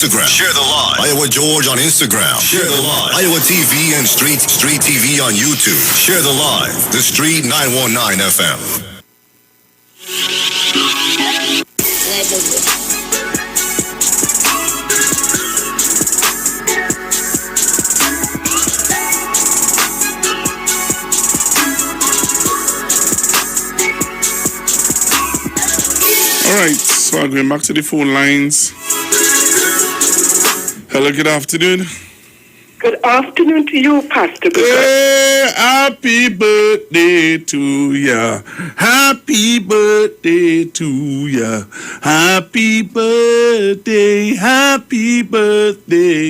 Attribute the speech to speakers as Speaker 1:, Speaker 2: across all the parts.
Speaker 1: Instagram. Share the live. Iowa George on Instagram. Share the live. Iowa TV and Street TV on YouTube. Share the live. The Street 919 FM.
Speaker 2: All right, so I'm going back to the phone lines. Hello, good afternoon.
Speaker 3: Good afternoon to you, Pastor Booker.
Speaker 2: Hey, happy birthday to ya. Happy birthday to ya. Happy birthday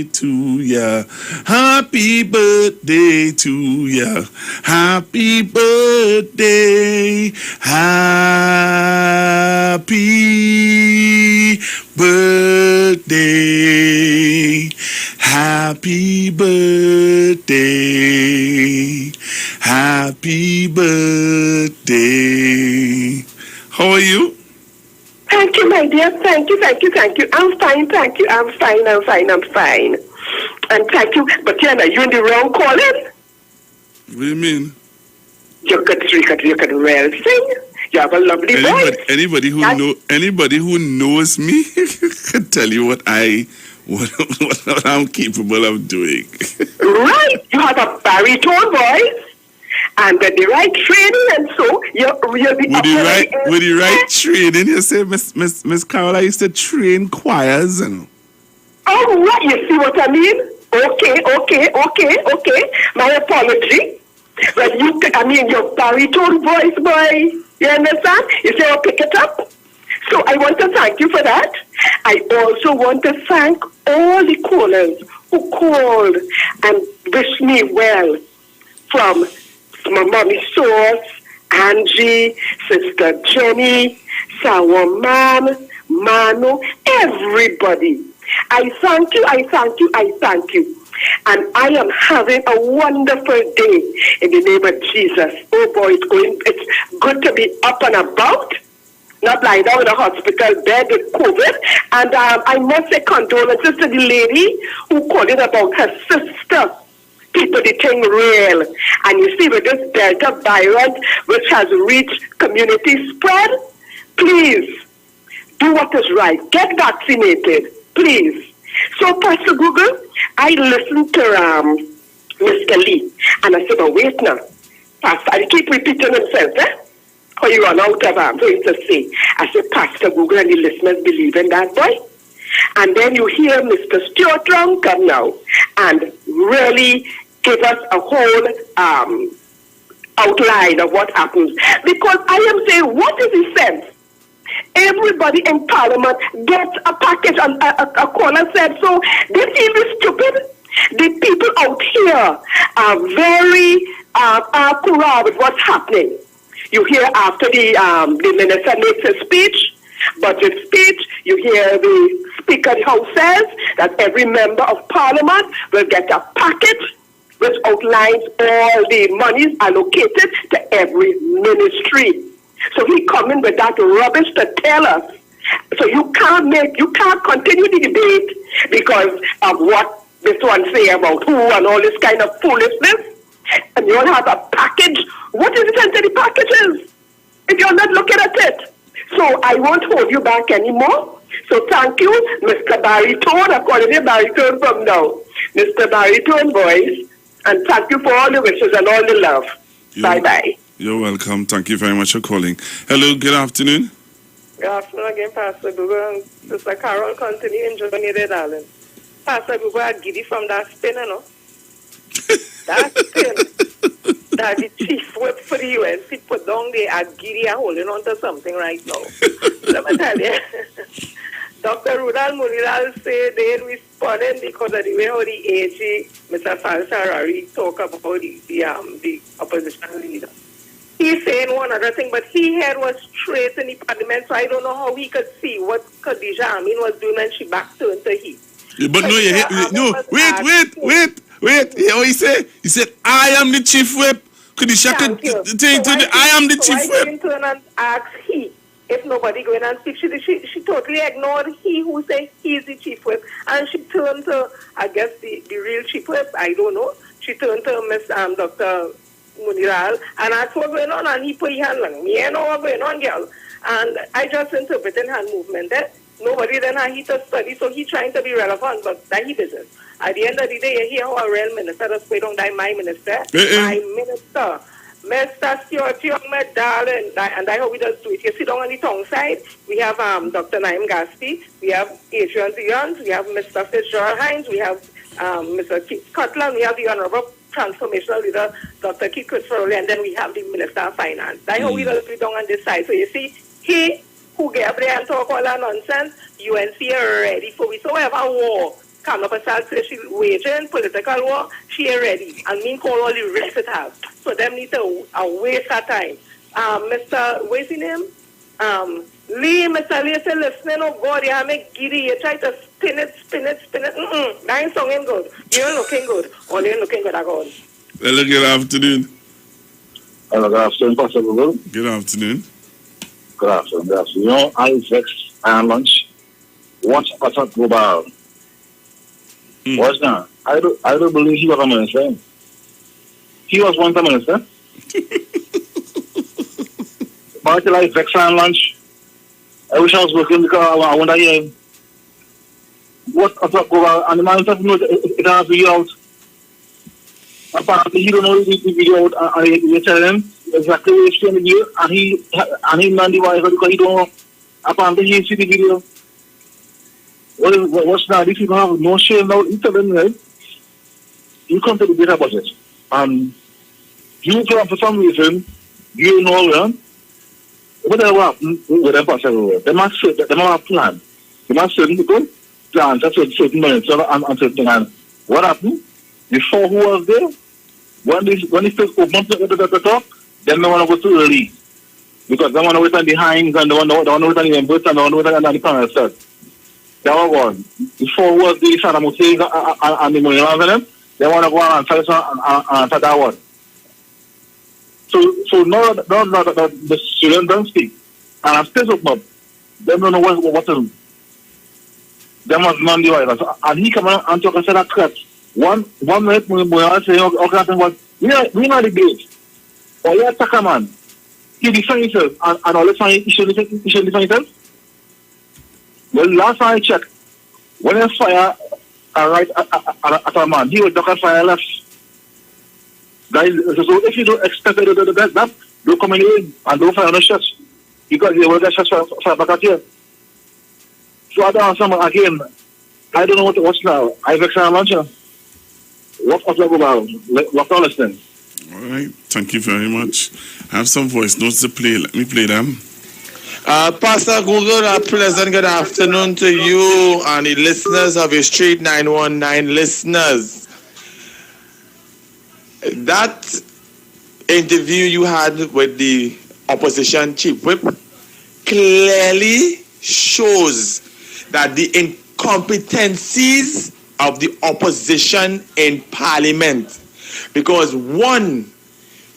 Speaker 2: to ya. Happy birthday to ya. Happy birthday. Happy birthday. Happy birthday. Happy birthday. How are you?
Speaker 3: Thank you, my dear. Thank you. I'm fine, thank you. I'm fine. And thank you. But Tiana, you in the wrong calling?
Speaker 2: What do you mean?
Speaker 3: You could well sing. You have a lovely voice.
Speaker 2: Anybody who knows me can tell you what I'm capable of doing.
Speaker 3: Right. You have a baritone voice and the right training, and so you'll be
Speaker 2: with the right training. You say, Miss Carol, I used to train choirs.
Speaker 3: Oh, right. You see what I mean? Okay. My apology. But your baritone voice, boy. You understand? You say, I'll pick it up. So I want to thank you for that. I also want to thank all the callers who called and wished me well, from my mommy Sauce, Angie, Sister Jenny, Sour Man, Mano, everybody. I thank you. And I am having a wonderful day in the name of Jesus. Oh boy, it's good to be up and about. Not lying down in a hospital bed with COVID. And I must say condolences to the lady who called in about her sister. People, the thing real. And you see, with this Delta virus, which has reached community spread, please do what is right. Get vaccinated, please. So, Pastor Google, I listened to Mr. Lee, and I said, but wait now. Pastor, I keep repeating himself, How you run out of things to say. I said, Pastor Google and the listeners believe in that boy. And then you hear Mr. Stuart Long come now and really give us a whole outline of what happens. Because I am saying, what is the sense? Everybody in Parliament gets a package, and a caller said, so they feel stupid. The people out here are very accurate with what's happening. You hear after the minister makes a speech, budget speech, you hear the Speaker of the House says that every member of Parliament will get a package which outlines all the monies allocated to every ministry. So he coming with that rubbish to tell us. So you can't continue the debate because of what this one say about who and all this kind of foolishness. And you all have a package. What is it into the packages if you're not looking at it? So I won't hold you back anymore. So thank you, Mr. Baritone. I'm calling you Baritone from now. Mr. Baritone voice. And thank you for all the wishes and all the love. Bye-bye.
Speaker 2: You're welcome. Thank you very much for calling. Hello, good afternoon.
Speaker 4: Good afternoon again, Pastor Google. Sister Carol, continue enjoying it, darling. Pastor Google, I giddy from that spin, you know. That spin. That the chief whip for the UNC put down there, I giddy are holding on to something right now. Let me tell you. Dr. Rudal Muriral said they responded because of the way how the AG, Mr. Salsarari, talk about the opposition leader. He's saying one other thing, but he had was straight in the parliament, so I don't know how he could see what Khadija Amin was doing when she back turned to he.
Speaker 2: But wait. What he said? He said, I am the chief whip. Khadija could take to the I am the chief whip.
Speaker 4: So I turn and ask he. if nobody go in and speak, she totally ignored he who say he's the chief whip, and she turned to, I guess, the real chief whip, I don't know. She turned to Miss Dr. Muniral and asked what's going on, and he put his hand on me. I know what's going on, girl. And I just interpreted hand movement there. Nobody then had he to study, so he trying to be relevant, but that he business. At the end of the day, you hear how a real minister does pay on that my minister. My minister. Mr. Stuart Young, my darling, and I hope we just do it. You sit down on the tongue side, we have Dr. Naim Gaspi, we have Adrian Zions, we have Mr. Fitzgerald Hines, we have Mr. Keith Scotland, we have the Honorable Transformational Leader, Dr. Keith Christopher, and then we have the Minister of Finance. I hope we just sit down on this side. So you see, he who get up there and talk all that nonsense, UNC are ready for whatsoever war come up aside, say she waging political war, she is ready. And mean call all the rest it have. So them need to waste that time. Mr. what's his name? Lee, Mr. Lee say listening, oh God, you have me giddy. You try to spin it. That ain't songing good. You ain't looking good. Or you ain't looking good at all.
Speaker 2: Hello, good afternoon.
Speaker 5: Hello, good afternoon, Pastor Google.
Speaker 2: Good afternoon.
Speaker 5: Good afternoon, good afternoon. You know, I vexed and lunch. Watch Pastor Global. What's that? I don't believe he was a minister. He was once a minister. But till I vexed and lunch. I wish I was working because I wonder here. What Pastor Global, and the man doesn't know it has to be out. Apparently, he don't know the video out, and you tell him exactly what he's saying in the video, and he not the wife because he don't know. Apparently, he see the video. What's that? If you don't have no shame now, you tell them, right? You come to the data budget, and you come for some reason, you know, right? Whatever happens with them pass everywhere, they must have a plan. They must certain people plan at certain minutes and certain and what happened? Before who was there, when they first open up the talk, then they want to go too early. Because they want to wait on the hinds and they want to wait on the embers and they want to wait on the panel set. That was one. Before who was the Saddam Hussein and the money around them, they want to go and answer that one. So now that the students don't speak, and I'm still open up, they don't know what to do. They must man the virus. And he come out and talk and say that crap. One minute, we are saying, okay, we not debate. Or you attack a man. He defend himself, and all the time, he should defend himself. Well, last time I checked, when he fire right at a man, he will duck and fire left. Guys, so if you don't expect that, don't come in and don't fire no shots. Because they will get shots for back at you. So I don't answer again. I don't know what to watch now. I vex and launcher. What was that about? What understand?
Speaker 2: All right. Thank you very much. I have some voice notes to play. Let me play them.
Speaker 6: Pastor Google, a pleasant good afternoon to you and the listeners of your Street 919 listeners. That interview you had with the opposition chief whip clearly shows that the incompetencies of the opposition in parliament. Because one,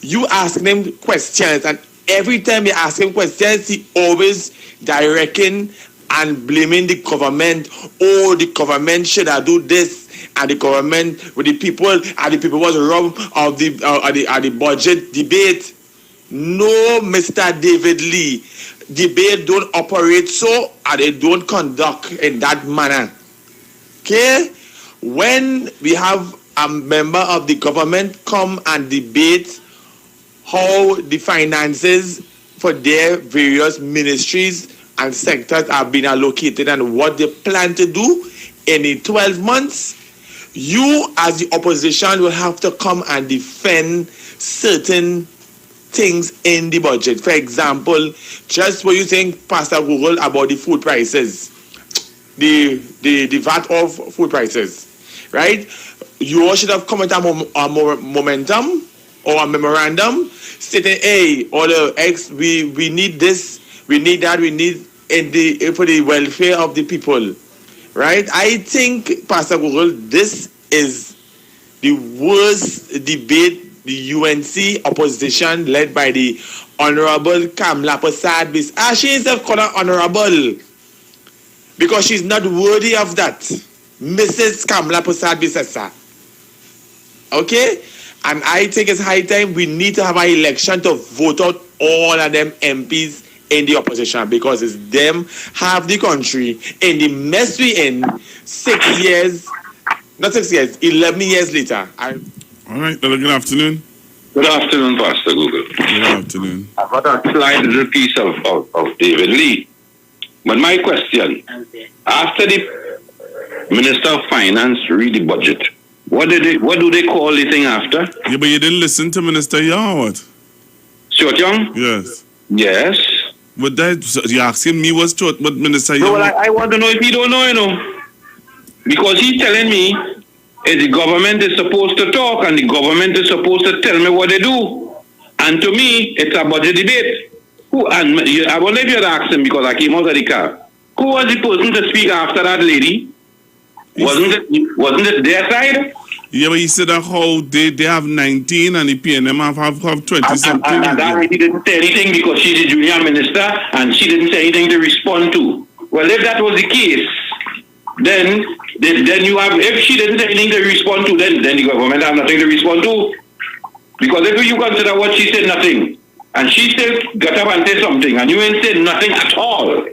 Speaker 6: you ask them questions, and every time you ask him questions, he always directing and blaming the government. Oh, the government should have do this, and the government with the people, and the people was robbed of the budget debate. No, Mr. David Lee, debate don't operate so, and they don't conduct in that manner. Okay, when we have a member of the government come and debate how the finances for their various ministries and sectors are being allocated and what they plan to do in the 12 months, you as the opposition will have to come and defend certain things in the budget. For example, just what you think, Pastor Google, about the food prices, the VAT of food prices, right? You all should have come with a momentum or a memorandum stating, hey, all the X, we need this, we need that, we need for the welfare of the people, right? I think, Pastor Google, this is the worst debate the UNC opposition led by the Honorable Kamla Prasad Bisasa. She is called her honorable because she's not worthy of that. Mrs. Kamla Prasad Bisasa. Okay? And I think it's high time we need to have an election to vote out all of them MPs in the opposition because it's them have the country in the mess we in 6 years, not 6 years, 11 years later.
Speaker 2: All right, good afternoon.
Speaker 7: Good afternoon, Pastor Google.
Speaker 2: Good afternoon.
Speaker 7: I've got a slight little piece of David Lee. But my question, after the Minister of Finance read the budget, what do they call the thing after?
Speaker 2: Yeah, but you didn't listen to Minister Yao, what?
Speaker 7: Stuart Young?
Speaker 2: Yes.
Speaker 7: Yes.
Speaker 2: But that, you asking me what's Stuart, but Minister Yao...
Speaker 7: No, well, I want to know if he don't know, you know. Because he's telling me the government is supposed to talk and the government is supposed to tell me what they do. And to me, it's a budget debate. I wonder if you'd asked him because I came out of the car. Who was the person to speak after that lady? Wasn't it their side?
Speaker 2: Yeah, but he said that how they have 19 and the PNM have 20-something.
Speaker 7: And that lady didn't say anything because she's the junior minister and she didn't say anything to respond to. Well, if that was the case, then you have, if she didn't say anything to respond to, then the government have nothing to respond to. Because if you consider what she said, nothing, and she still got up and said something, and you ain't said nothing at all.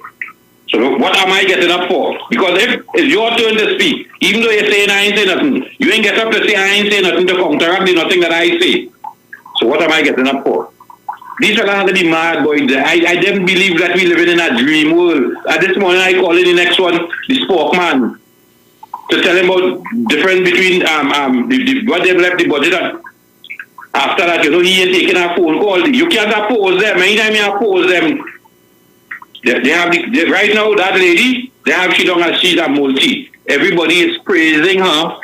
Speaker 7: So what am I getting up for? Because if it's your turn to speak, even though you're saying I ain't say nothing, you ain't get up to say I ain't say nothing to counteract the nothing that I say. So what am I getting up for? These fellas have to be mad, boy. I didn't believe that we living in a dream world. This morning I call in the next one, the spokesman, to tell him about difference between what they've left the budget at. After that, you know, he ain't taking a phone call. You can't oppose them. Anytime you oppose them, they have right now, that lady, they have she done as she's a multi. Everybody is praising her.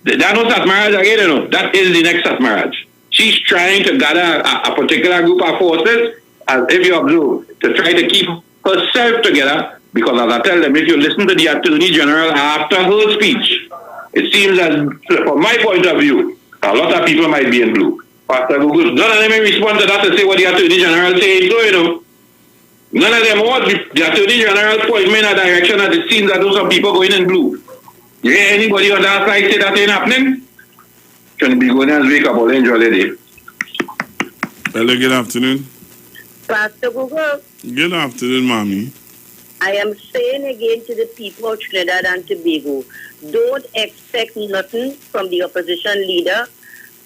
Speaker 7: That's not Satmaraj again, you know. That is the next Satmaraj. She's trying to gather a particular group of forces, as if you observe, to try to keep herself together. Because as I tell them, if you listen to the Attorney General after her speech, it seems as, from my point of view, a lot of people might be in blue. Pastor Google, none of them may respond to that to say what the Attorney General says, so, you know. None of them want the Attorney General point me in a direction that it seems that those are people going in blue. You hear anybody on that side say that ain't happening? Can be going and wake up all enjoy the day.
Speaker 2: Hello, good afternoon.
Speaker 8: Pastor Google.
Speaker 2: Good afternoon, Mommy.
Speaker 8: I am saying again to the people of Trinidad and Tobago, don't expect nothing from the opposition leader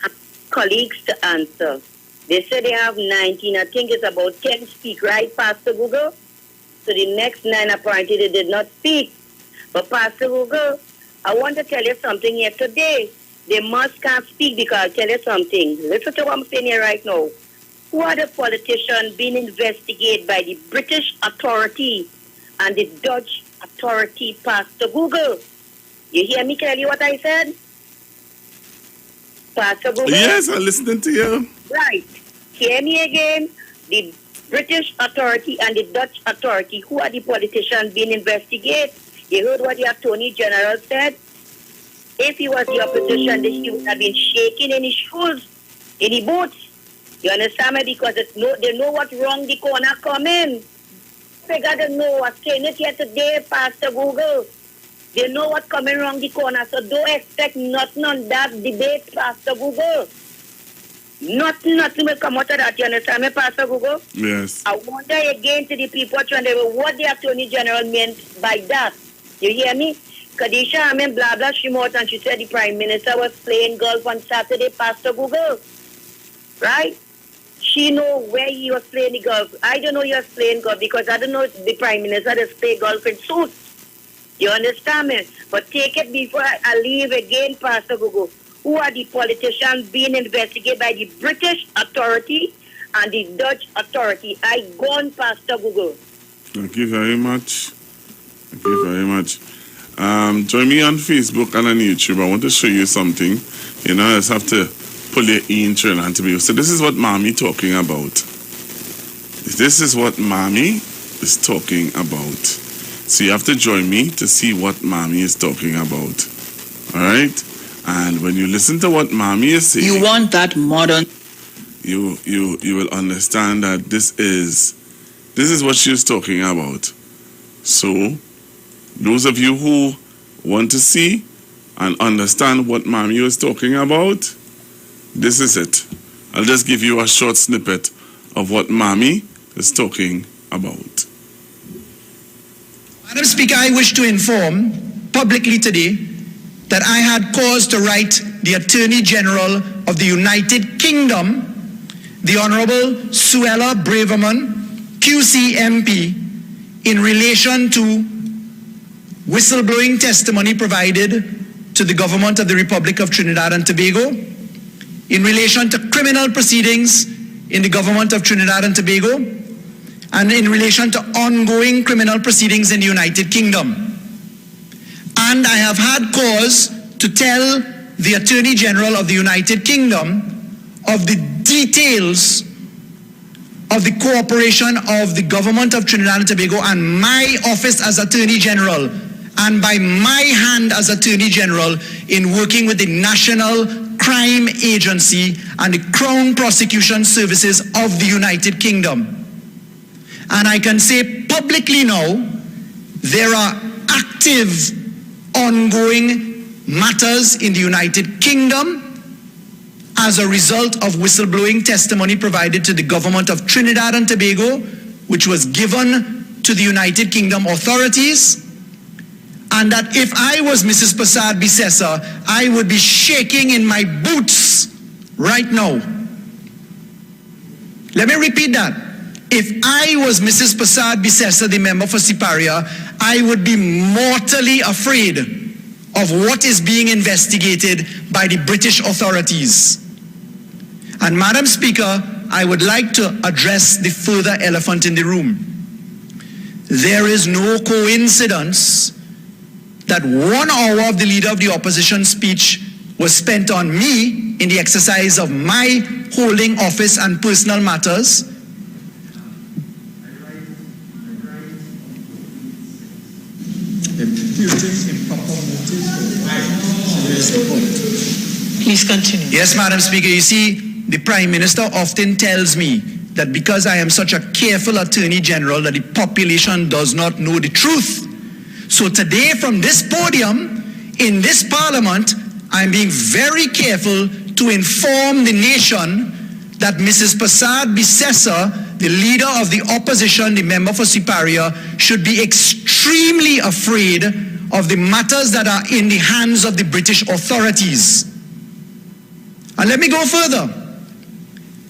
Speaker 8: and colleagues to answer. They say they have 19. I think it's about 10 speak, right, Pastor Google? So the next 9 apparently they did not speak. But Pastor Google, I want to tell you something here today. They must can't speak because I'll tell you something. Listen to what I'm saying here right now. Who are the politicians being investigated by the British authority and the Dutch authority, Pastor Google? You hear me clearly what I said? Pastor Google?
Speaker 2: Yes, I'm listening to you.
Speaker 8: Right. Hear me again. The British authority and the Dutch authority, who are the politicians being investigated? You heard what the Attorney General said? If he was the opposition, he would have been shaking in his shoes, in the boots. You understand me? Because they know what's wrong the corner coming. They got to know what's saying it here today, Pastor Google. They know what's coming wrong the corner, so don't expect nothing on that debate, Pastor Google. Nothing will come out of that, you understand me, Pastor Google?
Speaker 2: Yes.
Speaker 8: I wonder again to the people trying to what the Attorney General meant by that. You hear me? Kadisha Amin blah blah she out and she said the Prime Minister was playing golf on Saturday, Pastor Google. Right? She know where he was playing the golf. I don't know he was playing golf because I don't know if the Prime Minister does play golf in suits. You understand me? But take it before I leave again, Pastor Google. Who are the politicians being investigated by the British authority and the Dutch authority? I gone, Pastor Google.
Speaker 2: Thank you very much. Thank you very much. Join me on Facebook and on YouTube. I want to show you something. You know, I just have to pull your intro and to be. So this is what Mommy talking about. This is what Mommy is talking about. So you have to join me to see what Mommy is talking about. All right? And when you listen to what Mommy is saying,
Speaker 9: You want that modern.
Speaker 2: you will understand that this is what she's talking about. So, those of you who want to see and understand what Mommy was talking about, this is it. I'll just give you a short snippet of what Mommy is talking about.
Speaker 10: Madam Speaker, I wish to inform publicly today that I had cause to write the Attorney General of the United Kingdom, the Honorable Suella Braverman, QC MP, in relation to whistleblowing testimony provided to the government of the Republic of Trinidad and Tobago, in relation to criminal proceedings in the government of Trinidad and Tobago, and in relation to ongoing criminal proceedings in the United Kingdom. And I have had cause to tell the Attorney General of the United Kingdom of the details of the cooperation of the government of Trinidad and Tobago and my office as Attorney General, and by my hand as Attorney General, in working with the National Crime Agency and the Crown Prosecution Services of the United Kingdom. And I can say publicly now, there are active, ongoing matters in the United Kingdom as a result of whistleblowing testimony provided to the government of Trinidad and Tobago, which was given to the United Kingdom authorities, and that if I was Mrs. Prasad Bisesa, I would be shaking in my boots right now. Let me repeat that. If I was Mrs. Prasad Bisesa, the member for Siparia, I would be mortally afraid of what is being investigated by the British authorities. And Madam Speaker, I would like to address the further elephant in the room. There is no coincidence that 1 hour of the Leader of the Opposition speech was spent on me in the exercise of my holding office and personal matters.
Speaker 9: Please continue.
Speaker 10: Yes, Madam Speaker, you see, the Prime Minister often tells me that because I am such a careful Attorney General that the population does not know the truth. So today from this podium, in this Parliament, I'm being very careful to inform the nation that Mrs. Prasad Bisesa, the Leader of the Opposition, the member for Siparia, should be extremely afraid of the matters that are in the hands of the British authorities. And let me go further,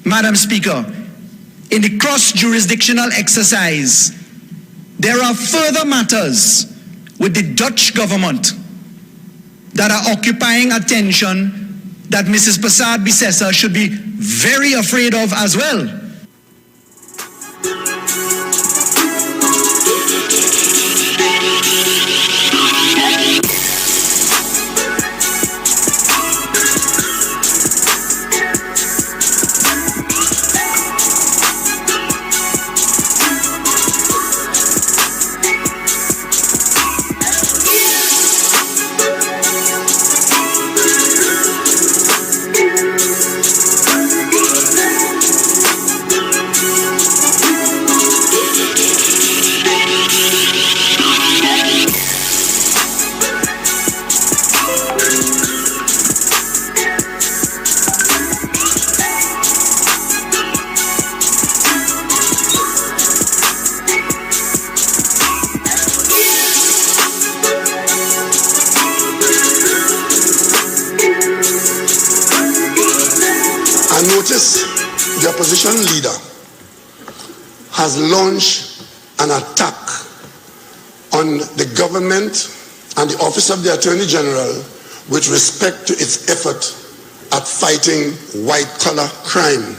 Speaker 10: Madam Speaker. In the cross-jurisdictional exercise, there are further matters with the Dutch government that are occupying attention that Mrs. Prasad Bisesa should be very afraid of as well.
Speaker 11: The opposition leader has launched an attack on the government and the Office of the Attorney General with respect to its effort at fighting white-collar crime.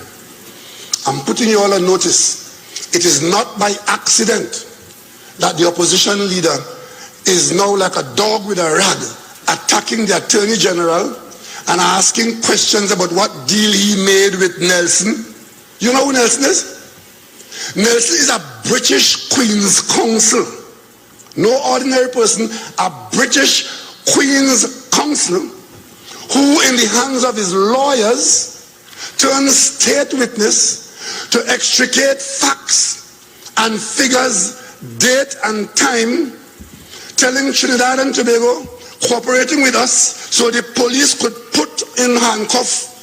Speaker 11: I'm putting you all on notice. It is not by accident that the opposition leader is now like a dog with a rag attacking the Attorney General and asking questions about what deal he made with Nelson. You know who Nelson is? Nelson is a British Queen's Counsel. No ordinary person, a British Queen's Counsel who in the hands of his lawyers turned state witness to extricate facts and figures, date and time, telling Trinidad and Tobago, cooperating with us so the police could put in handcuffs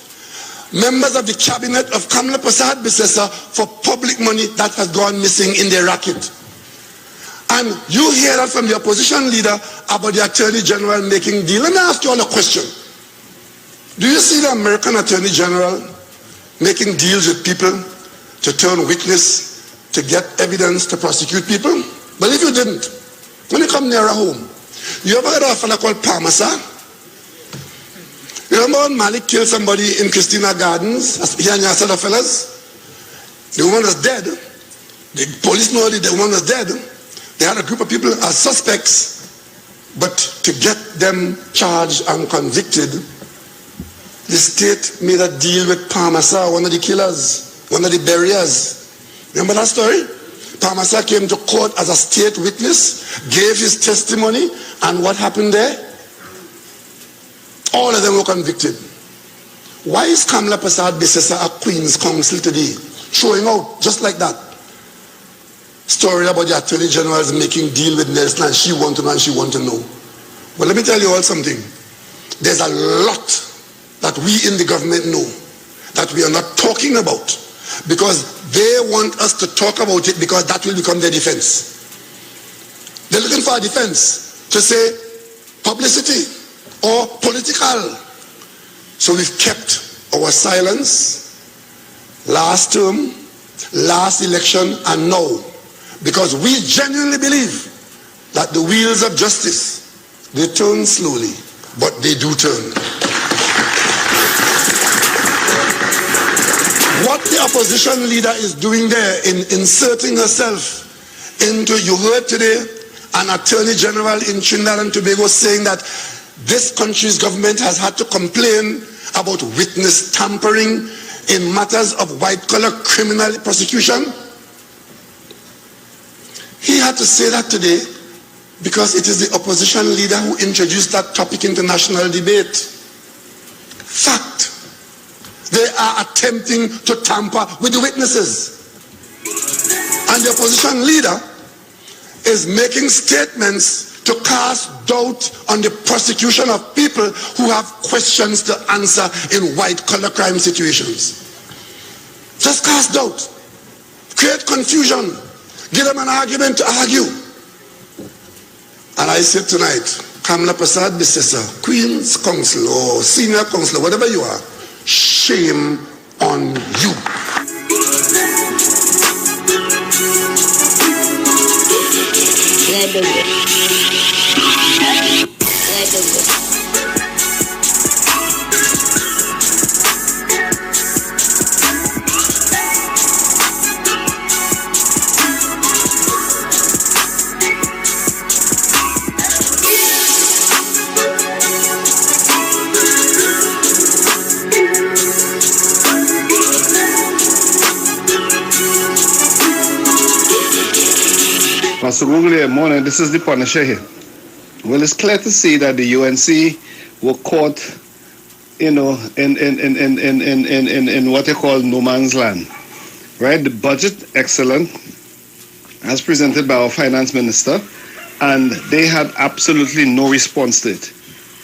Speaker 11: members of the cabinet of Kamla Prasad Bisesa for public money that has gone missing in their racket. And you hear that from the opposition leader about the Attorney General making deal. Let me ask you all a question. Do you see the American Attorney General making deals with people to turn witness, to get evidence, to prosecute people? But if you didn't, when you come nearer home, you ever heard of a fella called Parmasa? You remember when Malik killed somebody in Christina Gardens, here in your set of fellas? The woman was dead. The police know the woman was dead. They had a group of people as suspects, but to get them charged and convicted, the state made a deal with Parmasa, one of the killers, one of the buriers. Remember that story? Parmasa came to court as a state witness, gave his testimony, and what happened there? All of them were convicted. Why is Kamla Prasad Bisesa a Queen's Counsel today? Showing out just like that. Story about the Attorney General's making deal with Nelson and she want to know and she want to know. But let me tell you all something. There's a lot that we in the government know that we are not talking about because they want us to talk about it because that will become their defense. They're looking for a defense to say publicity or political. So we've kept our silence last term, last election, and now. Because we genuinely believe that the wheels of justice, they turn slowly, but they do turn. What the opposition leader is doing there in inserting herself into, you heard today, an Attorney General in Trinidad and Tobago saying that this country's government has had to complain about witness tampering in matters of white-collar criminal prosecution. He had to say that today because it is the opposition leader who introduced that topic into national debate. Fact. They are attempting to tamper with the witnesses. And the opposition leader is making statements to cast doubt on the prosecution of people who have questions to answer in white-collar crime situations. Just cast doubt. Create confusion. Give them an argument to argue. And I say tonight, Kamla Prasad Bisesa, Queen's Counsel or Senior Counsel, whatever you are, shame on you.
Speaker 12: Pastor Google, morning. This is the Punisher here. Well, it's clear to see that the UNC were caught, in what they call no man's land. Right? The budget, excellent, as presented by our finance minister, and they had absolutely no response to it.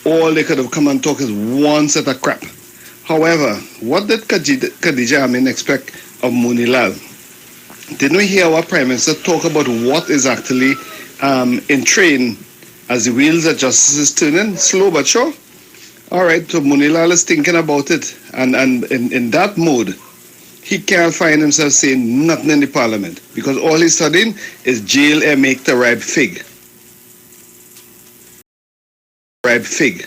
Speaker 12: All they could have come and talk is one set of crap. However, what did Khadija Amin expect of Munilal? Didn't we hear our Prime Minister talk about what is actually in train as the wheels of justice is turning, slow but sure? All right, so Munilal is thinking about it, and in that mode, he can't find himself saying nothing in the Parliament because all he's studying is jail and make the ripe fig. Ripe fig.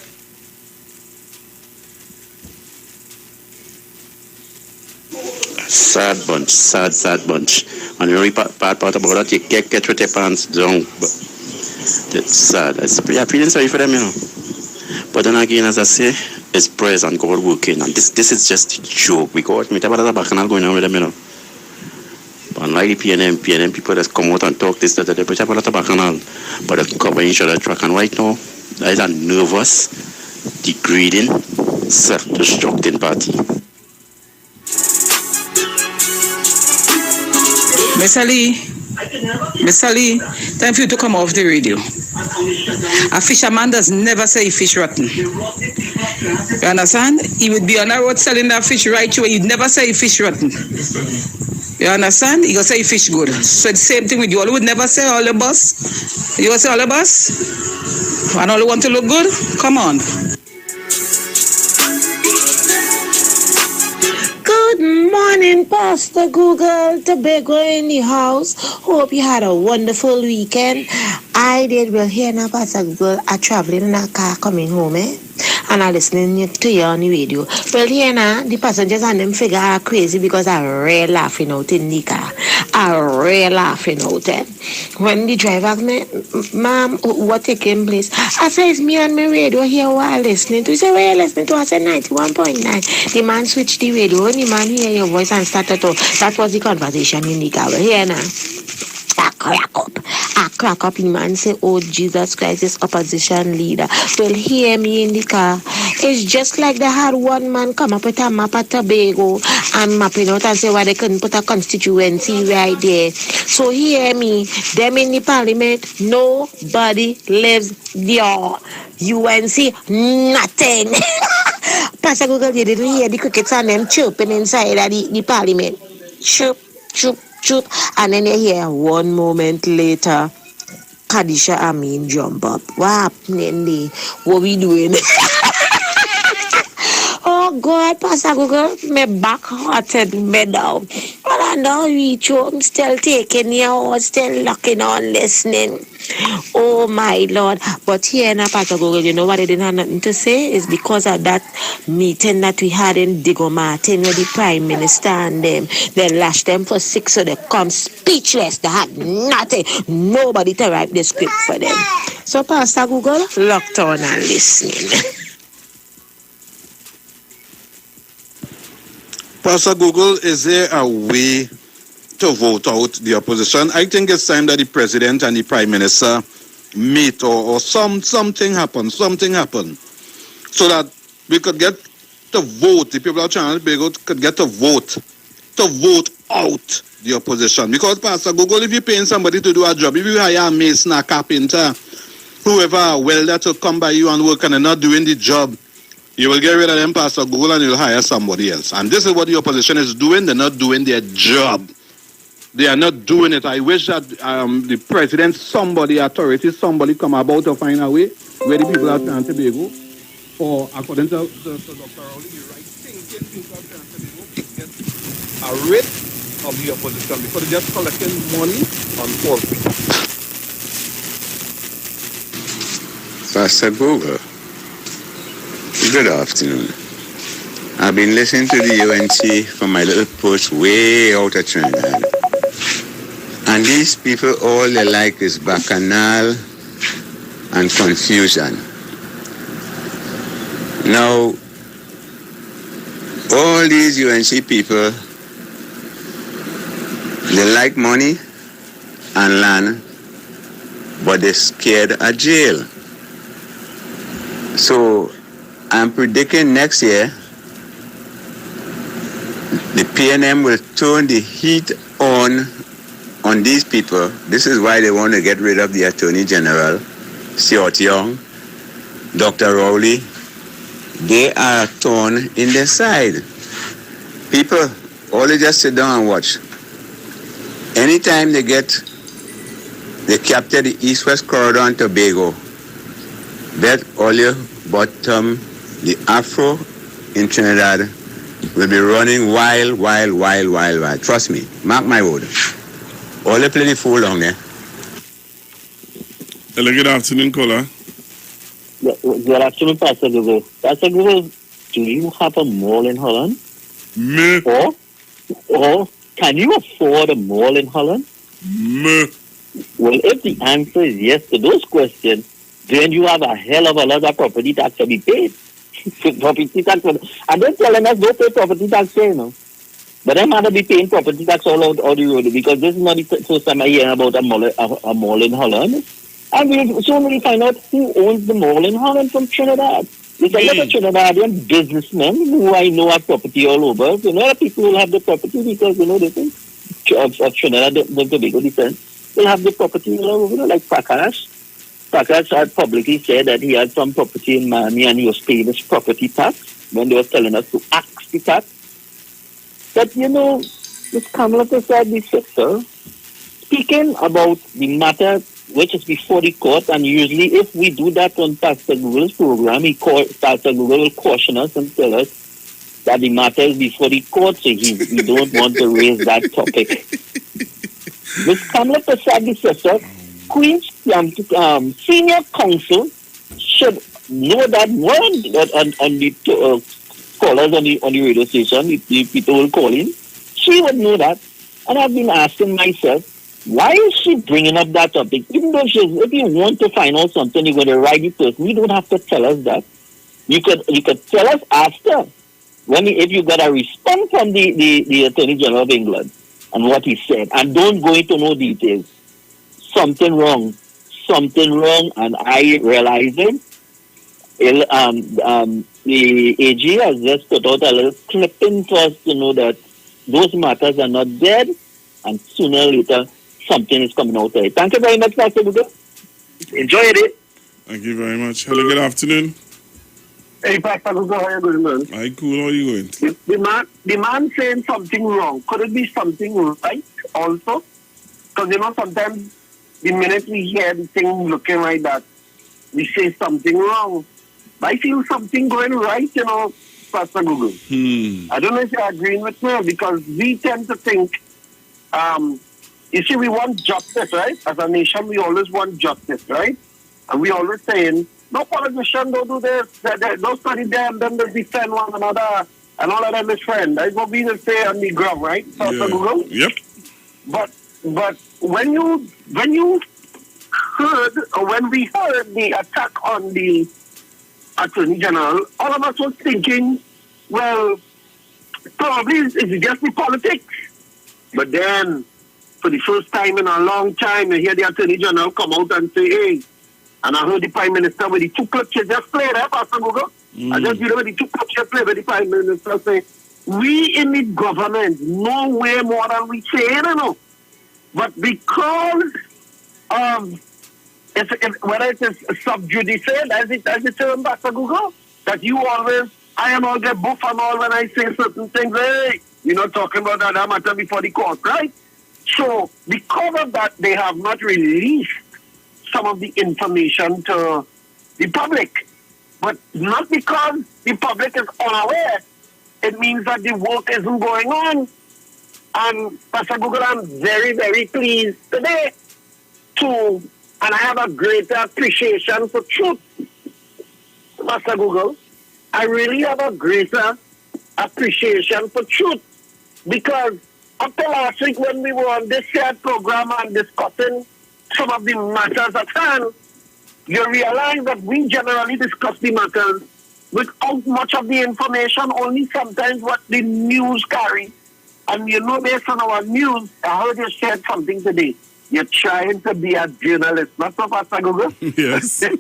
Speaker 13: Sad bunch, sad bunch. And the only bad part about that, you can't get with your pants down. It's sad. I'm feeling sorry for them, you know. But then again, as I say, it's praise and God working. And this is just a joke. We got me about the bacchanal going on with them, you know. But like the PNM people that come out and talk this, that, they put up a lot of bacchanal. But they cover each other track. And right now, they are nervous, degrading. self-destructing party.
Speaker 9: Mr. Lee, time for you to come off the radio. A fisherman does never say fish rotten. You understand? He would be on the road selling that fish right away. He'd never say fish rotten. You understand? He gonna say fish good. So the same thing with you. All would never say all the boss. You gonna say all the boss? And all you want to look good? Come on.
Speaker 14: Good morning, Pastor Google. Tobago in the house. Hope you had a wonderful weekend. I did well here now, Pastor Google. I traveling in a car coming home, and I listening to you on the radio. Well, here now, the passengers and them figure are crazy because I really laughing out in the car. I really laughing out. When the driver asked me, ma'am, what taking place? I said, it's me on my radio here while listening to. He said, what are you listening to? I said, 91.9. The man switched the radio and the man hear your voice and started to. That was the conversation in the car. Well, here now. I crack up. The man say, oh, Jesus Christ is opposition leader. Well, hear me in the car. It's just like they had one man come up with a map at Tobago and mapping out and say why they couldn't put a constituency right there. So hear me, them in the parliament, nobody lives there. UNC, nothing. Pastor Google, you didn't hear the crickets and them chirping inside of the parliament. Chirp, chirp, chirp. And then you hear 1 moment later, Kadisha Amin jump up. What happening there? What we doing? Oh God, Pastor Google, my back hurted me down. But I now reach home, still taking you, still looking on, listening. Oh my Lord. But here now, Pastor Google, you know what I didn't have nothing to say? Is because of that meeting that we had in Digo Martin with the Prime Minister and them. They lashed them for 6, so they come speechless. They had nothing. Nobody to write the script for them. So Pastor Google, locked on and listening.
Speaker 15: Pastor Google, is there a way to vote out the opposition? I think it's time that the president and the prime minister meet or something happen, so that we could get to vote. The people of Channel could get to vote out the opposition. Because Pastor Google, if you're paying somebody to do a job, if you hire a mason, a carpenter, whoever, a welder to come by you and work and they're not doing the job, you will get rid of them, Pastor Google, and you'll hire somebody else. And this is what the opposition is doing. They're not doing their job. They are not doing it. I wish that the president, somebody come about to find a way where the people of Trinidad and Tobago, or according to Dr. Rowley, the right thinking people of Trinidad and Tobago get rid of the opposition because they're just collecting money on forfeit.
Speaker 16: Pastor Google. Good afternoon. I've been listening to the UNC from my little post way out of Trinidad. And these people, all they like is bacchanal and confusion. Now, all these UNC people, they like money and land, but they're scared of jail. So, I'm predicting next year the PNM will turn the heat on these people. This is why they want to get rid of the Attorney General, Siot Young, Dr. Rowley. They are torn in their side. People, all they just sit down and watch. Anytime they capture the East-West Corridor and Tobago, bet all your bottom, the Afro in Trinidad will be running wild. Trust me, mark my word. All they play the fool down there.
Speaker 2: Hello, good afternoon, caller.
Speaker 5: Good afternoon, Pastor Google. Pastor Google, do you have a mall in Holland?
Speaker 2: Me.
Speaker 5: Or can you afford a mall in Holland?
Speaker 2: Me.
Speaker 5: Well, if the answer is yes to those questions, then you have a hell of a lot of property tax to be paid. Property tax. And they're telling us don't pay property tax here, But I'm going to be paying property tax all the road because this is not the first time I hear about a mall in Holland. And we'll soon find out who owns the mall in Holland from Trinidad.
Speaker 17: There's a lot of Trinidadian businessmen who I know have property all over. You know, people will have the property because, you know, they think of Trinidad and Tobago descent. They have the property all over, you know, like Prakash. Prakash had publicly said that he had some property in Miami and he was paying his property tax when they were telling us to axe the tax. But, you know, Ms. Kamala Prasad, the sister, speaking about the matter which is before the court, and usually if we do that on Pastor Google's program, Pastor Google will caution us and tell us that the matter is before the court, so we don't want to raise that topic. Ms. Kamala Prasad, the sister, Queen's senior counsel should know that on the callers on the radio station, the people will call in, she would know that. And I've been asking myself, why is she bringing up that topic? Even though if you want to find out something, you're going to write the person. You don't have to tell us that. You could tell us after, if you got a response from the Attorney General of England and what he said, and don't go into no details. Something wrong, and I realize it. The AG has just put out a little clipping for us to know that those matters are not dead, and sooner or later, something is coming out there. Thank you very much, Pastor Google. Enjoyed it.
Speaker 2: Thank you very much. Hello, good afternoon.
Speaker 18: Hey, Pastor Google, how are you going, man?
Speaker 2: Hi, cool. How are you going?
Speaker 18: The man saying something wrong. Could it be something right also? Because, you know, sometimes the minute we hear the thing looking like that, we say something wrong. I feel something going right, you know, Pastor Google. I don't know if you're agreeing with me, because we tend to think, you see, we want justice, right? As a nation, we always want justice, right? And we always saying, no politician don't do this, don't study them, then they defend one another, and all of them is friends. That's what we say on the ground, right, Pastor Google?
Speaker 2: Yep.
Speaker 18: But when you heard, or when we heard the attack on the Attorney General, all of us was thinking, well, probably it's just the politics. But then, for the first time in a long time, you hear the Attorney General come out and say, hey, and I heard the Prime Minister with the two clips you just played, Pastor Google? I just heard with the two clips you played with the Prime Minister say, we in the government know way more than we say, you know. But because of whether it is sub judice, as it term, Pastor Google, that you always, I am all get buff and all when I say certain things, hey, you're not talking about that matter before the court, right? So, because of that, they have not released some of the information to the public. But not because the public is unaware, it means that the work isn't going on. And Pastor Google, I'm very, very pleased today and I have a greater appreciation for truth, Pastor Google. I really have a greater appreciation for truth, because up to last week when we were on this shared program and discussing some of the matters at hand, you realize that we generally discuss the matters without much of the information, only sometimes what the news carry. And you know, based on our news, I heard you said something today. You're trying to be a journalist, not so, Pastor Google?
Speaker 2: Yes.
Speaker 18: And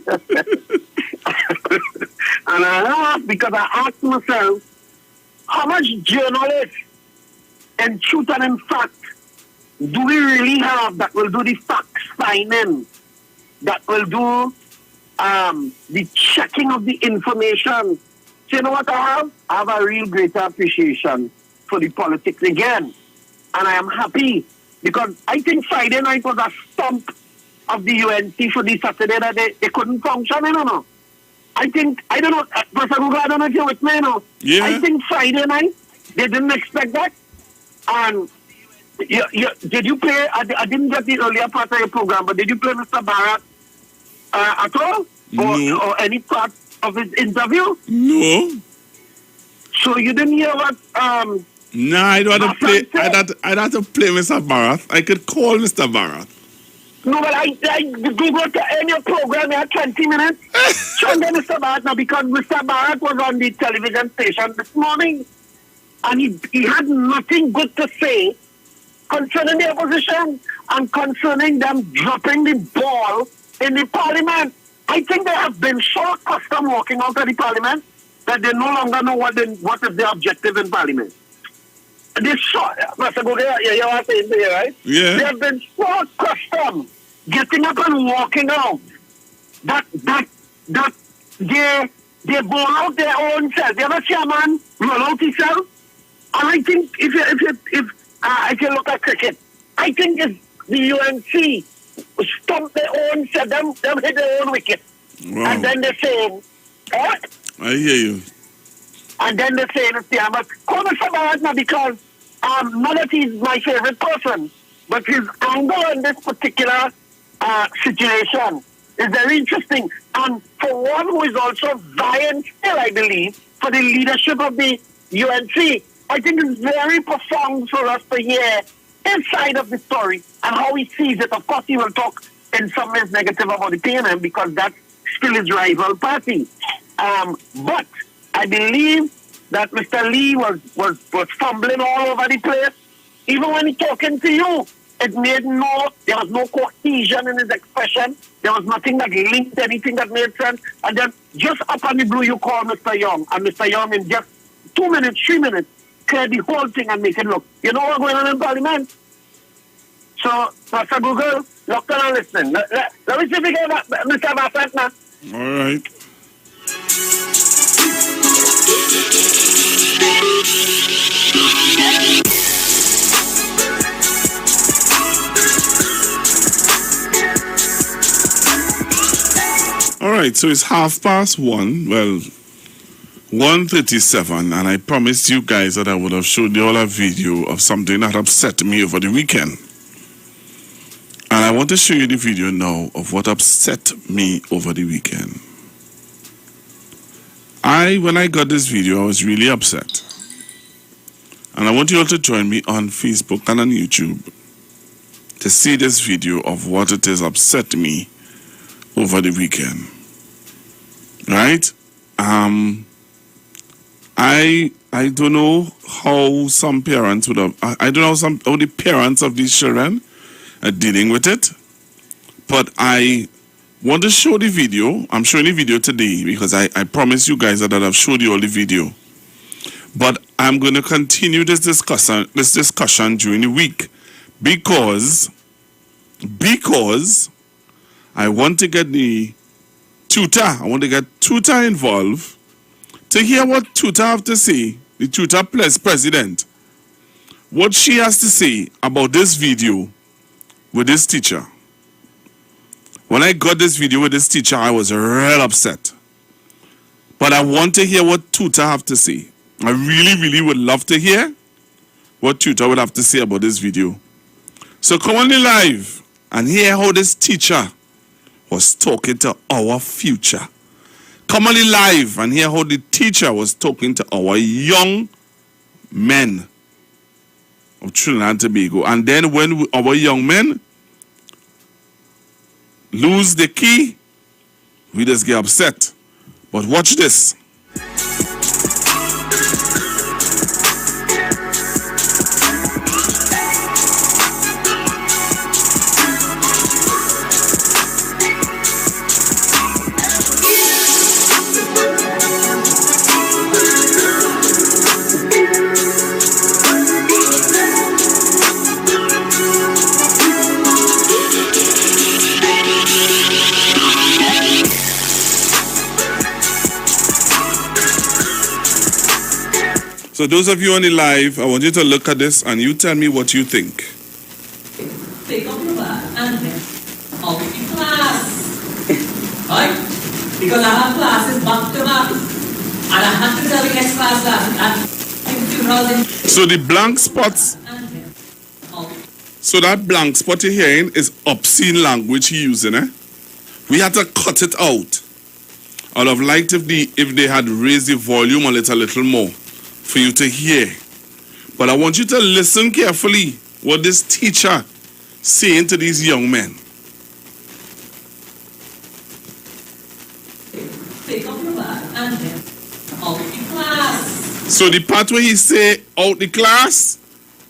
Speaker 18: I laughed because I asked myself, how much journalists in truth and in fact do we really have that will do the fact finding, that will do the checking of the information? So you know what I have? I have a real greater appreciation for the politics again. And I am happy because I think Friday night was a stump of the UNC for the Saturday that they couldn't function, I don't know. I don't know, Pastor Google, I don't know if you're with me, you know.
Speaker 2: Yeah.
Speaker 18: I think Friday night, they didn't expect that. And did you play, I didn't get the earlier part of your program, but did you play Mr. Barrett at all?
Speaker 2: No.
Speaker 18: Or any part of his interview?
Speaker 2: No.
Speaker 18: So you didn't hear what...
Speaker 2: Nah, I don't have to play. I'd have to play Mr. Barath. I could call Mr. Barath.
Speaker 18: No, but I Googled to end your program here 20 minutes. Show me Mr. Barath now, because Mr. Barath was on the television station this morning and he had nothing good to say concerning the opposition and concerning them dropping the ball in the parliament. I think they have been so accustomed walking out of the parliament that they no longer know what is their objective in parliament. They saw, Mr. Gogia, you are saying there, right?
Speaker 2: Yeah.
Speaker 18: They have been so accustomed getting up and walking out that they blow out their own self. You ever see a man roll out himself? And I think if I can look at cricket, I think if the UNC stump their own self, them hit their own wicket.
Speaker 2: Wow.
Speaker 18: And then they're saying, what?
Speaker 2: I hear you.
Speaker 18: And then they're saying, but call Mr. Baratna because not that he's my favorite person, but his angle in this particular situation is very interesting. And for one who is also vying still, I believe, for the leadership of the UNC, I think it's very profound for us to hear his side of the story and how he sees it. Of course, he will talk in some ways negative about the PNM because that's still his rival party. But I believe that Mr. Lee was fumbling all over the place. Even when he talking to you, there was no cohesion in his expression. There was nothing that linked anything that made sense. And then just up on the blue, you call Mr. Young. And Mr. Young in just 2 minutes, 3 minutes, clear the whole thing and make it look. You know what's going on in Parliament? So, Mr. Google, look and listen. Let me see if we get Mr. Baratna.
Speaker 2: All right. All right, so it's 1:30. Well, 1:37, and I promised you guys that I would have showed you all a video of something that upset me over the weekend. And I want to show you the video now of what upset me over the weekend. When I got this video, I was really upset. And I want you all to join me on Facebook and on YouTube to see this video of what it is upset me over the weekend. Right? I don't know how some parents would have, I don't know how the parents of these children are dealing with it, but I want to show the video. I'm showing the video today because I promised you guys that I've showed you all the video. But I'm going to continue this discussion during the week because I want to get the tutor. I want to get tutor involved to hear what tutor have to say, the tutor plus president, what she has to say about this video with this teacher. When I got this video with this teacher, I was real upset. But I want to hear what tutor have to say. I really, really would love to hear what tutor would have to say about this video. So come on the live and hear how this teacher was talking to our future. Come on the live and hear how the teacher was talking to our young men of Trinidad and Tobago. And then when our young men lose the key, we just get upset. But watch this. So those of you on the live, I want you to look at this and you tell me what you think.
Speaker 19: Take up your bag and then out in class. Right? Because I have classes back to back. And I have to tell the next class that
Speaker 2: So the blank spots, so that blank spot you're hearing is obscene language he using, eh? We had to cut it out. I'd have liked if they had raised the volume a little more for you to hear. But I want you to listen carefully what this teacher saying to these young men.
Speaker 19: take up your bag and then out in class.
Speaker 2: So the part where he say out the class,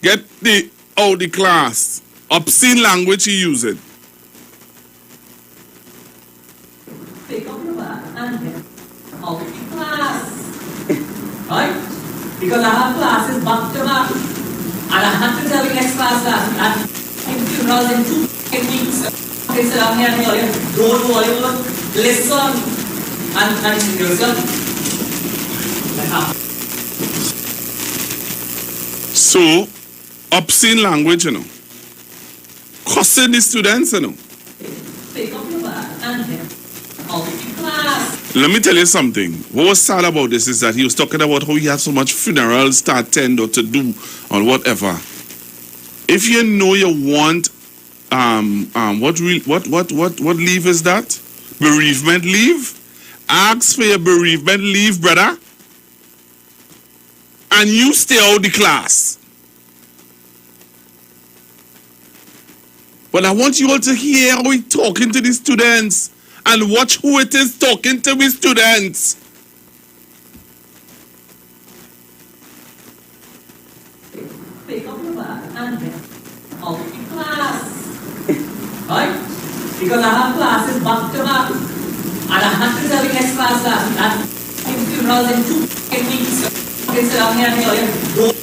Speaker 2: get the out the class. Obscene language he using.
Speaker 19: Right? Because I have classes back to back. And I had to tell the next class last week, and in funerals in 2 weeks, I sit down here and tell you, don't worry about it, listen, and yourself.
Speaker 2: So, obscene language, cussing the students,
Speaker 19: Pick up your bag and head out to class.
Speaker 2: Let me tell you something. What was sad about this is that he was talking about how he had so much funerals to attend or to do or whatever. If you know you want, what leave is that? Bereavement leave. Ask for your bereavement leave, brother, and you stay out the class. But I want you all to hear how he's talking to the students and watch who it is talking to the students.
Speaker 19: Pick up your bag and head out to class. Right? Because I have classes back to back. And I had to tell the next class last week, and in funerals in 2 weeks, I sit down here and tell you,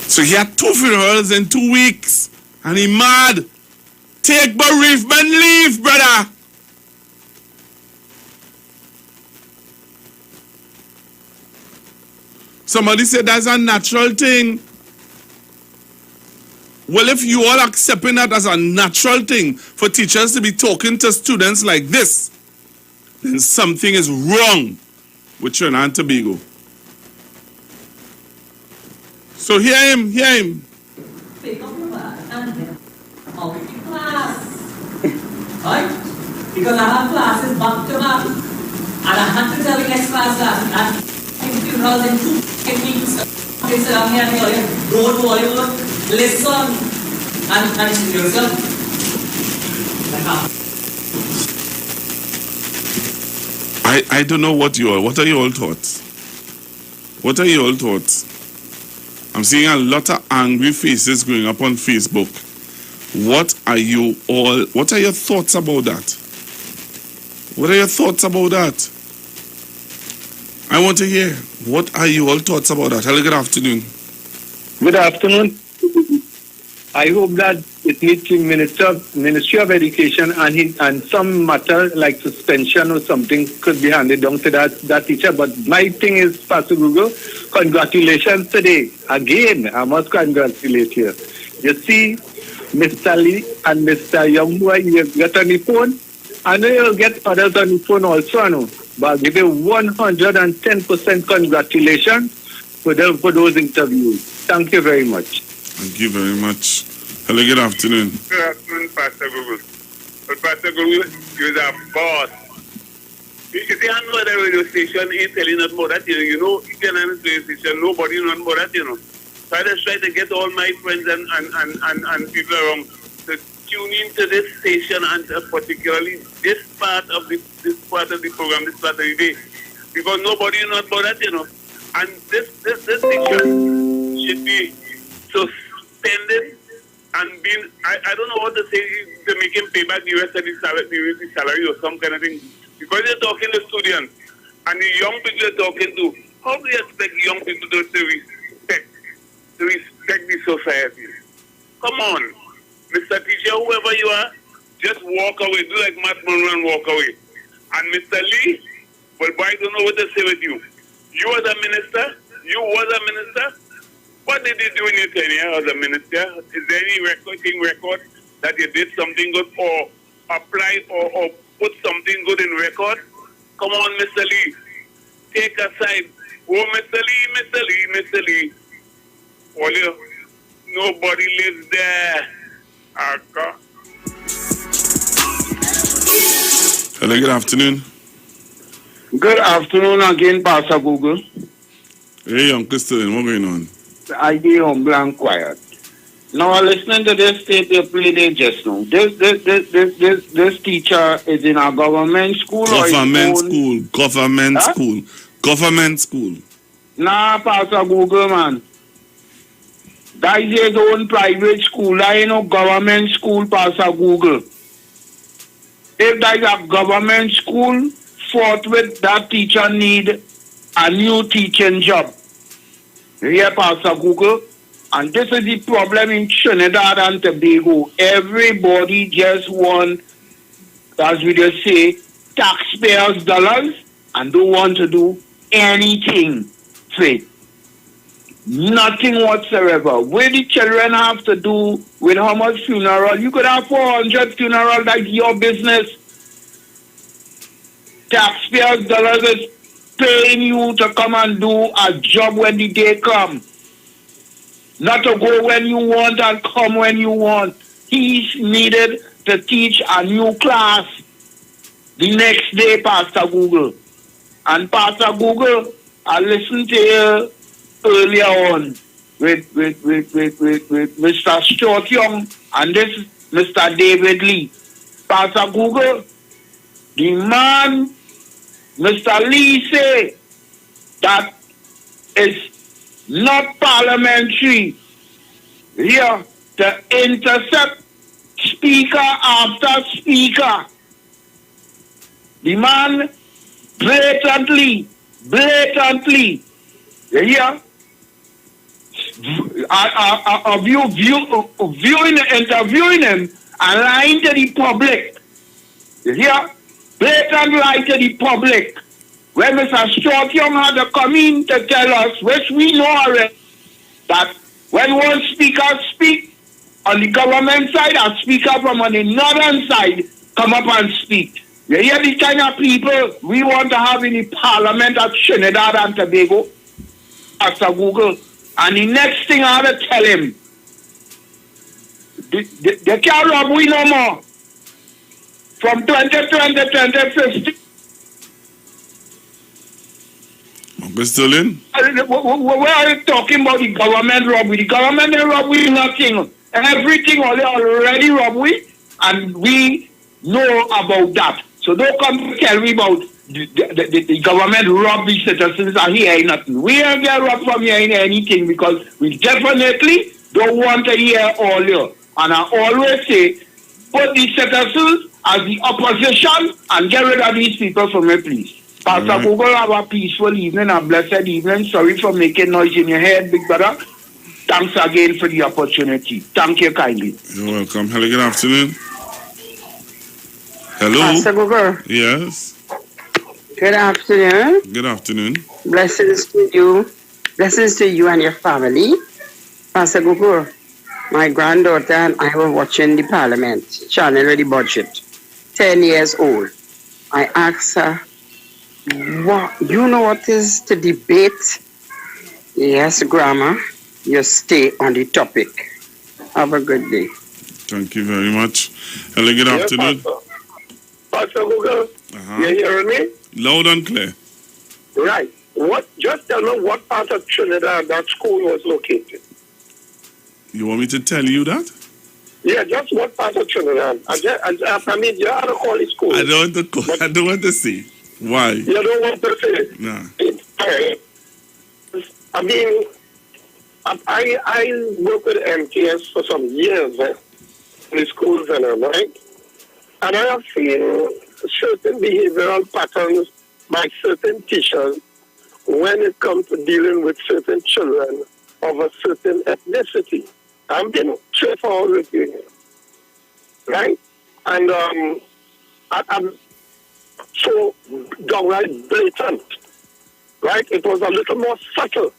Speaker 2: So he had 2 funerals in 2 weeks. And he mad. Take bereavement leave, brother. Somebody said that's a natural thing. Well, if you all accepting that as a natural thing for teachers to be talking to students like this, then something is wrong with Trinidad and Tobago. So hear him.
Speaker 19: pick up your bag and head out to class. Right? Because I have classes back to back. And I had to tell the next class last week, and in funerals in 2 weeks, I sit down here and tell you, don't worry about it, listen, and yourself.
Speaker 2: I don't know what are your all thoughts? What are your all thoughts? I'm seeing a lot of angry faces going up on Facebook. What are your thoughts about that? What are your thoughts about that? I want to hear. What are your all thoughts about that? Hello, good afternoon.
Speaker 20: Good afternoon. I hope that it needs to Ministry of Education and some matter like suspension or something could be handed down to that teacher. But my thing is, Pastor Google, congratulations today. Again, I must congratulate you. You see, Mr. Lee and Mr. Youngboy, you get on the phone. I know you'll get others on the phone also, I know. But I'll give you 110% congratulations for those interviews. Thank you very much.
Speaker 2: Thank you very much. Hello, good afternoon.
Speaker 21: Good afternoon, Pastor Google. But Pastor Google, you're a boss. You see, I know the radio station ain't telling us about that, you know, even on the radio station, nobody knows about that, So I just try to get all my friends and people around to tune into this station and particularly this part of the program, this part of the day. Because nobody knows about that, And this station should be suspended and being, I don't know what to say, to make him pay back the rest of the salary or some kind of thing. Because you're talking to students and the young people you're talking to, how do you expect young people to respect the society? Come on, Mr. Teacher, whoever you are, just walk away. Do like Matt Monroe and walk away. And Mr. Lee, well, boy, I don't know what to say with you. You was a minister. What did you do in your tenure as a minister? Is there any record that you did something good or applied or put something good in record? Come on, Mr. Lee. Take a side. Oh, Mr. Lee. Well, nobody lives there. Okay.
Speaker 2: Hello, good afternoon.
Speaker 22: Good afternoon again, Pastor Google.
Speaker 2: Hey, Uncle Sterling, what's going on?
Speaker 22: I be humble and quiet. Now, listening to this tape you played it just now. This teacher is in a government school
Speaker 2: Government school.
Speaker 22: Nah, Pastor Google, man. That is his own private school. That ain't no government school, Pastor Google. If that is a government school, forthwith that teacher need a new teaching job. Here, Pastor Google. And this is the problem in Trinidad and Tobago. Everybody just want, as we just say, taxpayers' dollars and don't want to do anything for it. Nothing whatsoever. What the children have to do with how much funeral? You could have 400 funeral, that's your business. Taxpayers' dollars is paying you to come and do a job when the day comes. Not to go when you want and come when you want. He's needed to teach a new class the next day, Pastor Google. And Pastor Google, I listened to you earlier on with Mr. Stuart Young and this Mr. David Lee. Pastor Google, the man, Mr. Lee, say that is not parliamentary here to intercept speaker after speaker. The man blatantly, you hear? Interviewing him and lying to the public. You hear? Blatant lie to the public. When Mr. Stuart Young had to come in to tell us, which we know already, that when one speaker speak on the government side, a speaker from on the northern side come up and speak. You hear the kind of people we want to have in the parliament of Trinidad and Tobago? Pastor Google. And the next thing I have to tell him, they can't rob we no more. From 2020 to 2050.
Speaker 2: We're still in?
Speaker 22: Where are you talking about the government robbery? The government robbery nothing. Everything already robbery, and we know about that. So don't come to tell me about the government robbery citizens are here nothing. We ain't get robbed from here in anything because we definitely don't want to hear all here. And I always say, put the citizens as the opposition and get rid of these people from me, please. Pastor Google, have a peaceful evening, a blessed evening. Sorry for making noise in your head, big brother. Thanks again for the opportunity. Thank you kindly.
Speaker 2: You're welcome. Hello, good afternoon. Hello.
Speaker 1: Pastor Google.
Speaker 2: Yes.
Speaker 1: Good afternoon.
Speaker 2: Good afternoon.
Speaker 1: Blessings to you. Blessings to you and your family. Pastor Google, my granddaughter and I were watching the parliament, channel the budget. 10 years old. I asked her, you know what is the debate? Yes, Grandma, you stay on the topic. Have a good day.
Speaker 2: Thank you very much. Hello, good afternoon.
Speaker 18: Pastor Google, you hearing me?
Speaker 2: Loud and clear.
Speaker 18: Right. Just tell me what part of Trinidad that school was located.
Speaker 2: You want me to tell you that?
Speaker 18: Yeah, just what part of Trinidad. I mean, you have to call it school.
Speaker 2: I don't want to say. Why?
Speaker 18: You don't want to say?
Speaker 2: Nah.
Speaker 18: I mean, I worked with MTS for some years in the schools, right? And I have seen certain behavioral patterns by certain teachers when it comes to dealing with certain children of a certain ethnicity. I'm being straightforward with you here, right? And I'm so downright blatant, right? It was a little more subtle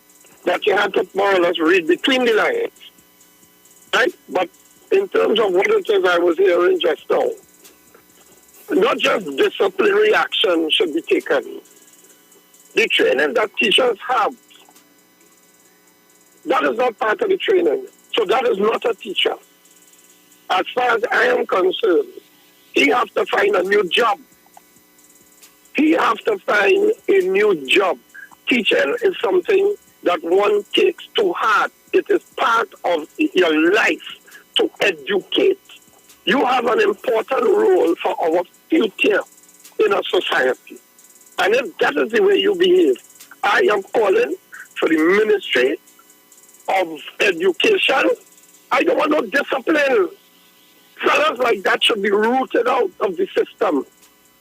Speaker 18: that you had to more or less read between the lines, right? But in terms of what it is I was hearing just now, not just disciplinary action should be taken. The training that teachers have, that is not part of the training. So that is not a teacher. As far as I am concerned, he has to find a new job. He has to find a new job. Teaching is something that one takes to heart. It is part of your life to educate. You have an important role for our future in a society. And if that is the way you behave, I am calling for the Ministry of Education. I don't want no discipline. Fellas like that should be rooted out of the system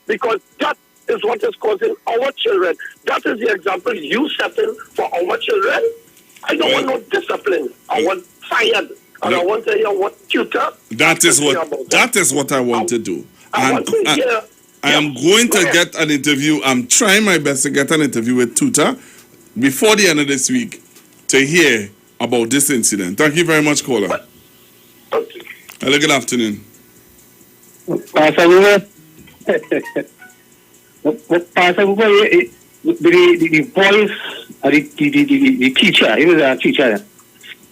Speaker 18: because that is what is causing our children. That is the example you setting for our children. I don't want no discipline. I want fired. And I want to hear what tutor.
Speaker 2: That is what I want to do.
Speaker 18: I want to hear.
Speaker 2: I am going to get an interview. I'm trying my best to get an interview with Tutor before the end of this week to hear about this incident. Thank you very much, caller. Hello, good afternoon.
Speaker 3: Pastor Iwer, the voice, the teacher, he was a teacher.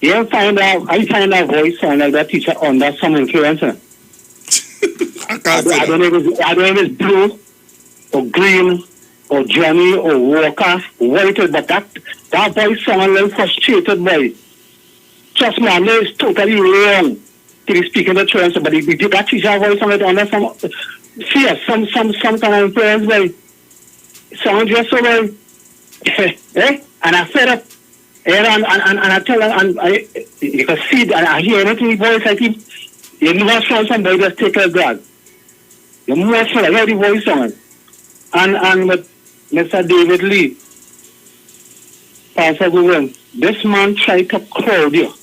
Speaker 3: I find a voice sound like that teacher under some influencer. I don't know if it's blue or green or Johnny or Walker, what it is, but that voice sound a little frustrated by. Trust me, I know it's totally wrong to be speaking the truth, but if that teacher voice sound like under some fear, some kind of influence by sound just so well. And I fed up. And I tell her, and you can see that I hear anything voice like it. You must find somebody just take a grab. You must find hear the voice on. And with Mr. David Lee, Pastor Iwer, this man tried to crowd you.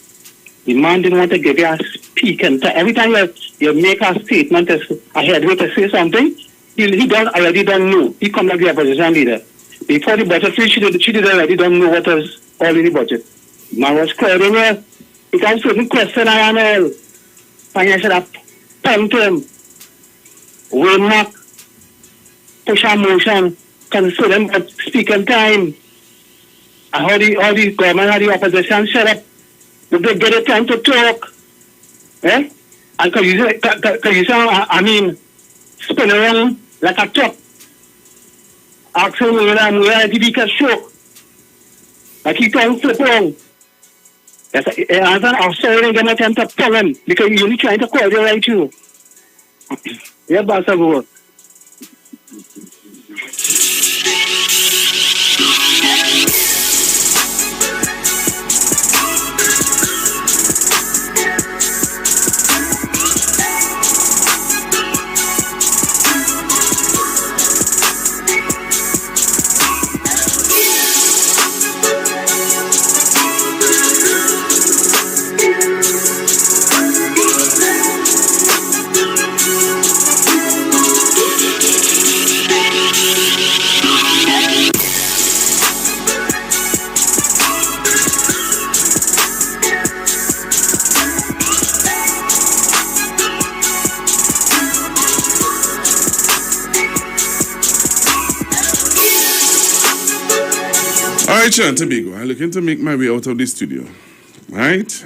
Speaker 3: The man didn't want to give you a speaking. Every time you make a statement ahead of to say something, he already don't know. He come like the opposition leader. Before the budget, she did already don't know what was all in the budget. Man was crowding her. He got certain question I am all. And I should have pumped him. Will not push a motion, consider him but speaking time. And all the government and the opposition shut up. But they get a time to talk. And because you say, spin around like a top. Asking me when I'm where did he get shook. Like he can't flip wrong. I'm sorry, I'm going to attempt to pull him because you're only trying to call you right too. Yeah, Pastor Iwer.
Speaker 2: Alright, Tobago, I'm looking to make my way out of the studio. Right?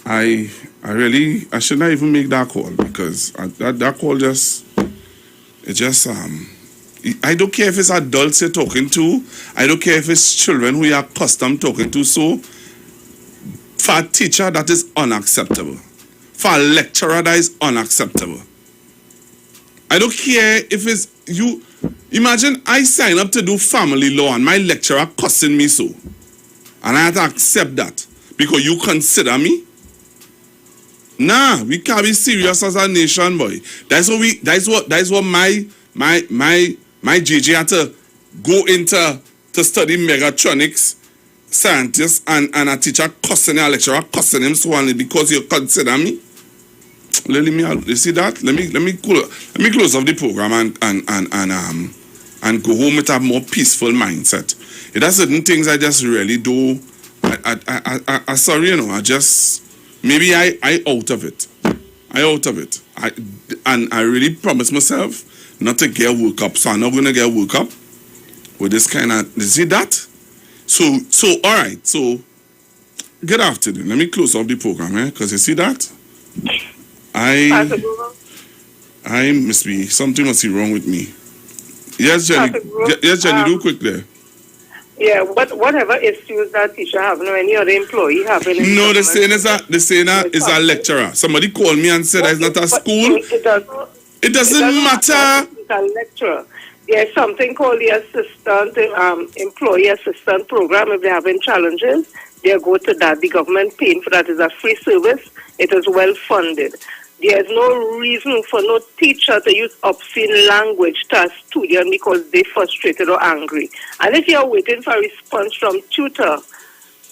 Speaker 2: I should not even make that call because that call I don't care if it's adults you're talking to. I don't care if it's children who you're accustomed talking to. So, for a teacher, that is unacceptable. For a lecturer, that is unacceptable. I don't care if it's you. Imagine I sign up to do family law and my lecturer cussing me so. And I have to accept that because you consider me. Nah, we can't be serious as a nation, boy. That's what my JJ had to go into to study mechatronics, scientists, and a teacher cussing a lecturer cussing him so only because you consider me. You see that? Let me close off the program and go home with a more peaceful mindset. There are certain things I just really do. I sorry, maybe I out of it. I really promised myself not to get woke up, so I'm not gonna get woke up with this kind of. You see that? So all right. So good afternoon. Let me close off the program, because you see that. I must be, something must be wrong with me. Yes, Jenny. Yes, Jenny, do quick there.
Speaker 4: Yeah, whatever issues that teacher have, no any other employee have.
Speaker 2: No, the saying is a lecturer. Somebody called me and said it's not a school. It doesn't matter.
Speaker 4: It's a lecturer. There's something called the assistant, employee assistant program. If they're having challenges, they go to that. The government paying for that is a free service. It is well funded. There's no reason for no teacher to use obscene language to a student because they're frustrated or angry. And if you're waiting for a response from tutor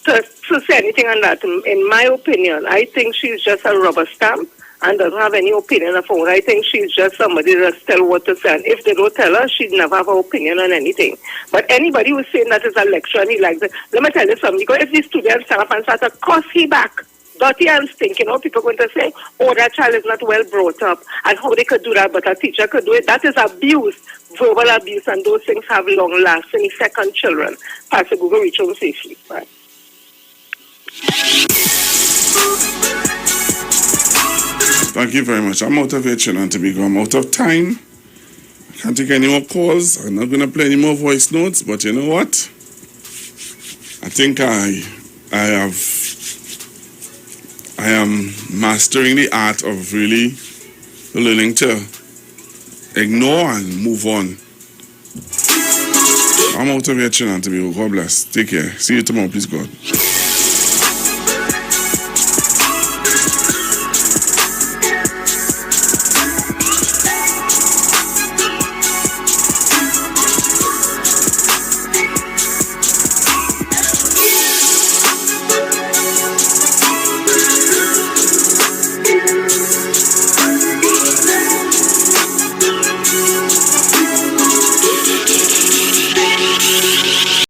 Speaker 4: to say anything on that, in my opinion, I think she's just a rubber stamp and doesn't have any opinion of her own. I think she's just somebody that's tell what to say. And if they don't tell her, she'd never have an opinion on anything. But anybody who's saying that is a lecture and he likes it, let me tell you something, because if the students stand up and start to cuss he back, dirty and stink, people going to say, oh, that child is not well brought up, and how they could do that, but a teacher could do it. That is abuse, verbal abuse, and those things have long-lasting effect on children. Pastor Google, reach home safely. Right.
Speaker 2: Thank you very much. I'm out of here, Trinidad to Tobago. I'm out of time. I can't take any more calls. I'm not going to play any more voice notes, but you know what? I think I am mastering the art of really learning to ignore and move on. I'm out of here, Trinidad to Tobago. God bless. Take care. See you tomorrow, please God.